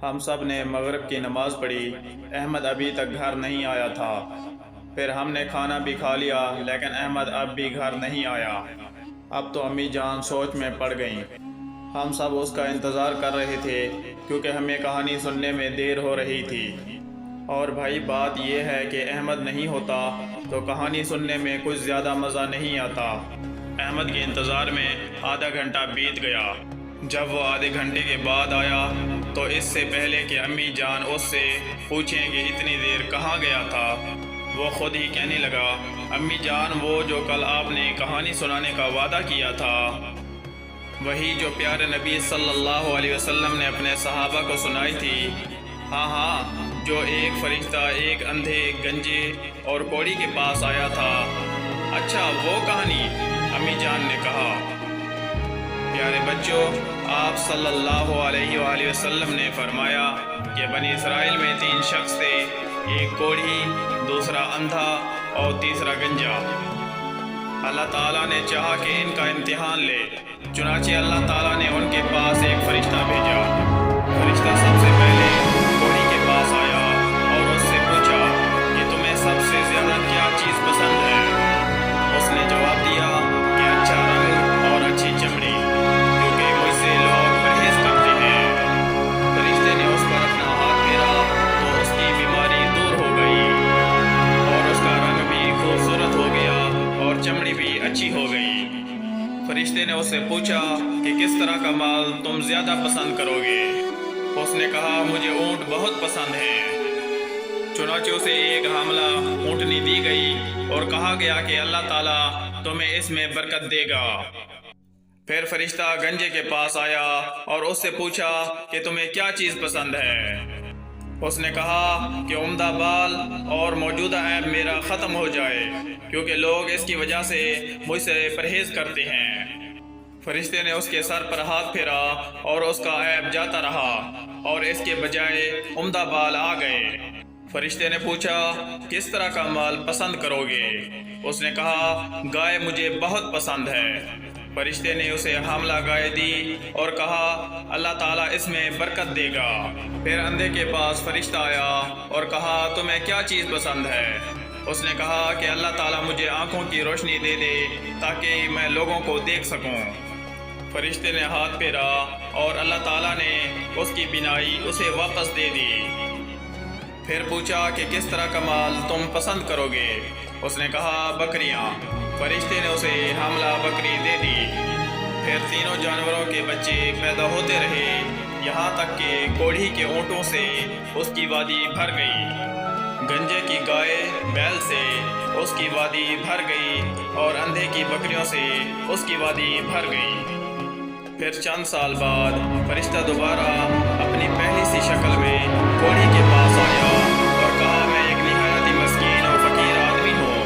ہم سب نے مغرب کی نماز پڑھی۔ احمد ابھی تک گھر نہیں آیا تھا۔ پھر ہم نے کھانا بھی کھا لیا لیکن احمد اب بھی گھر نہیں آیا۔ اب تو امی جان سوچ میں پڑ گئیں۔ ہم سب اس کا انتظار کر رہے تھے کیونکہ ہمیں کہانی سننے میں دیر ہو رہی تھی۔ اور بھائی بات یہ ہے کہ احمد نہیں ہوتا تو کہانی سننے میں کچھ زیادہ مزہ نہیں آتا۔ احمد کے انتظار میں آدھا گھنٹہ بیت گیا۔ جب وہ آدھے گھنٹے کے بعد آیا تو اس سے پہلے کہ امی جان اس سے پوچھیں کہ اتنی دیر کہاں گیا تھا، وہ خود ہی کہنے لگا، امی جان وہ جو کل آپ نے کہانی سنانے کا وعدہ کیا تھا، وہی جو پیارے نبی صلی اللہ علیہ وسلم نے اپنے صحابہ کو سنائی تھی۔ ہاں ہاں، جو ایک فرشتہ ایک اندھے، گنجے اور کوڑی کے پاس آیا تھا۔ اچھا وہ کہانی، امی جان نے کہا۔ پیارے بچوں، آپ صلی اللہ علیہ وآلہ وسلم نے فرمایا کہ بنی اسرائیل میں 3 شخص تھے، ایک کوڑھی، دوسرا اندھا اور تیسرا گنجا۔ اللہ تعالیٰ نے چاہا کہ ان کا امتحان لے، چنانچہ اللہ تعالیٰ نے ان کے پاس ایک فرشتہ بھیجا۔ فرشتہ سب سے پہلے کوڑھی کے پاس آیا اور اس سے پوچھا کہ تمہیں سب سے زیادہ کیا چیز پسند ہے؟ اس نے جواب دیا کہ اچھا رنگ اور اچھی چمڑی، کیونکہ مجھ سے لوگ پرہیز کرتے ہیں۔ فرشتے نے اس پر اپنا ہاتھ پھیرا تو اس کی بیماری دور ہو گئی اور اس کا رنگ بھی خوبصورت ہو گیا اور چمڑی بھی اچھی ہو گئی۔ فرشتے نے اس سے پوچھا کہ کس طرح کا مال تم زیادہ پسند کرو گے؟ اس نے کہا مجھے اونٹ بہت پسند ہے۔ چنانچہ اسے ایک حاملہ اونٹنی دی گئی اور کہا گیا کہ اللہ تعالیٰ تمہیں اس میں برکت دے گا۔ پھر فرشتہ گنجے کے پاس آیا اور اس سے پوچھا کہ تمہیں کیا چیز پسند ہے؟ اس نے کہا کہ عمدہ بال اور موجودہ عیب میرا ختم ہو جائے، کیونکہ لوگ اس کی وجہ سے مجھ سے پرہیز کرتے ہیں۔ فرشتے نے اس کے سر پر ہاتھ پھیرا اور اس کا عیب جاتا رہا اور اس کے بجائے عمدہ بال آ گئے۔ فرشتے نے پوچھا کس طرح کا مال پسند کرو گے؟ اس نے کہا گائے مجھے بہت پسند ہے۔ فرشتے نے اسے حاملہ گائے دی اور کہا اللہ تعالیٰ اس میں برکت دے گا۔ پھر اندھے کے پاس فرشتہ آیا اور کہا تمہیں کیا چیز پسند ہے؟ اس نے کہا کہ اللہ تعالیٰ مجھے آنکھوں کی روشنی دے دے تاکہ میں لوگوں کو دیکھ سکوں۔ فرشتے نے ہاتھ پھیرا اور اللہ تعالیٰ نے اس کی بینائی اسے واپس دے دی۔ پھر پوچھا کہ کس طرح کا مال تم پسند کرو گے؟ اس نے کہا بکریاں۔ فرشتے نے اسے حاملہ بکری دے دی۔ پھر تینوں جانوروں کے بچے پیدا ہوتے رہے یہاں تک کہ کوڑھی کے اونٹوں سے اس کی وادی بھر گئی، گنجے کی گائے بیل سے اس کی وادی بھر گئی اور اندھے کی بکریوں سے اس کی وادی بھر گئی۔ پھر چند سال بعد فرشتہ دوبارہ اپنی پہلی سی شکل میں کوڑھی کے پاس آیا اور کہا میں ایک نہایت ہی مسکین اور فقیر آدمی ہوں۔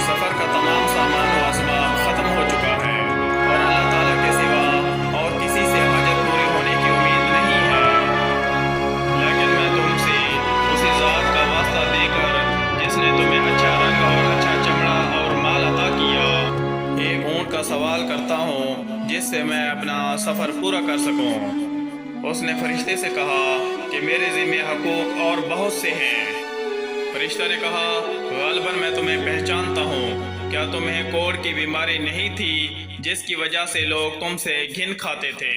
سفر کا تمام سامان و اسباب ختم ہو چکا ہے اور اللہ تعالیٰ کے سوا اور کسی سے حاجت پوری ہونے کی امید نہیں ہے، لیکن میں تم سے اسی ذات کا واسطہ دے کر جس نے تمہیں اچھا رنگ اور اچھا چمڑا اور مال عطا کیا، ایک اونٹ کا سوال کرتا ہوں جس سے میں اپنا سفر پورا کر سکوں۔ اس نے فرشتے سے کہا کہ میرے ذمہ حقوق اور بہت سے ہیں۔ فرشتہ نے کہا غالباً میں تمہیں پہچانتا ہوں، کیا تمہیں کوڑ کی بیماری نہیں تھی جس کی وجہ سے لوگ تم سے گھن کھاتے تھے؟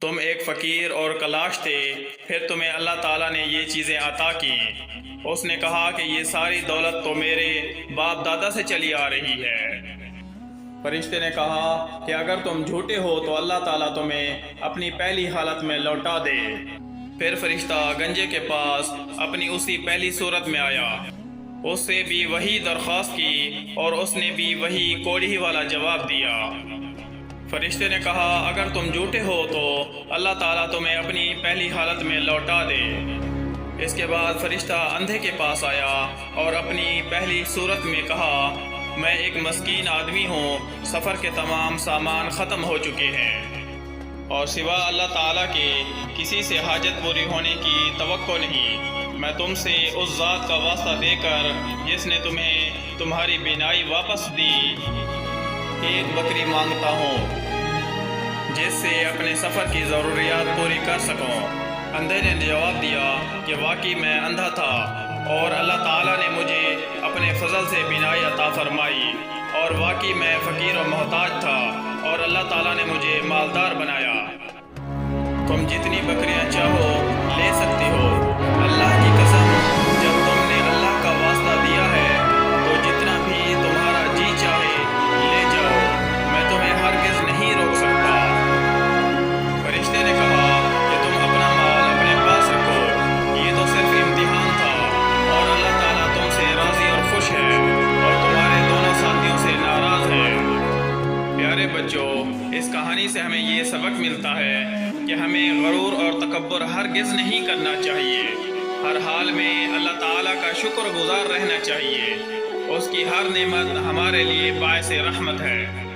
تم ایک فقیر اور کلاش تھے، پھر تمہیں اللہ تعالیٰ نے یہ چیزیں عطا کی۔ اس نے کہا کہ یہ ساری دولت تو میرے باپ دادا سے چلی آ رہی ہے۔ فرشتے نے کہا کہ اگر تم جھوٹے ہو تو اللہ تعالیٰ تمہیں اپنی پہلی حالت میں لوٹا دے۔ پھر فرشتہ گنجے کے پاس اپنی اسی پہلی صورت میں آیا، اس سے بھی وہی درخواست کی اور اس نے بھی وہی کوڑھی والا جواب دیا۔ فرشتے نے کہا اگر تم جھوٹے ہو تو اللہ تعالیٰ تمہیں اپنی پہلی حالت میں لوٹا دے۔ اس کے بعد فرشتہ اندھے کے پاس آیا اور اپنی پہلی صورت میں کہا میں ایک مسکین آدمی ہوں، سفر کے تمام سامان ختم ہو چکے ہیں اور سوا اللہ تعالیٰ کے کسی سے حاجت پوری ہونے کی توقع نہیں۔ میں تم سے اس ذات کا واسطہ دے کر جس نے تمہیں تمہاری بینائی واپس دی ایک بکری مانگتا ہوں جس سے اپنے سفر کی ضروریات پوری کر سکوں۔ اندھے نے جواب دیا کہ واقعی میں اندھا تھا اور اللہ تعالیٰ نے مجھے اپنے فضل سے بینائی عطا فرمائی، اور واقعی میں فقیر و محتاج تھا اور اللہ تعالیٰ نے مجھے مالدار بنایا۔ تم جتنی بکریاں چاہو لے سکتی ہو، اللہ کی قسم جب تم نے اللہ کا واسطہ دیا ہے تو جتنا بھی تمہارا جی چاہے لے جاؤ، میں تمہیں ہرگز نہیں روک سکتا۔ فرشتے نے کہا کہ تم اپنا مال اپنے پاس رکھو، یہ تو صرف امتحان تھا اور اللہ تعالیٰ تم سے راضی اور خوش ہے اور تمہارے دونوں ساتھیوں سے ناراض ہے۔ پیارے بچوں، اس کہانی سے ہمیں یہ سبق ملتا ہے کہ ہمیں غرور اور تکبر ہرگز نہیں کرنا چاہیے۔ ہر حال میں اللہ تعالیٰ کا شکر گزار رہنا چاہیے، اس کی ہر نعمت ہمارے لیے باعث رحمت ہے۔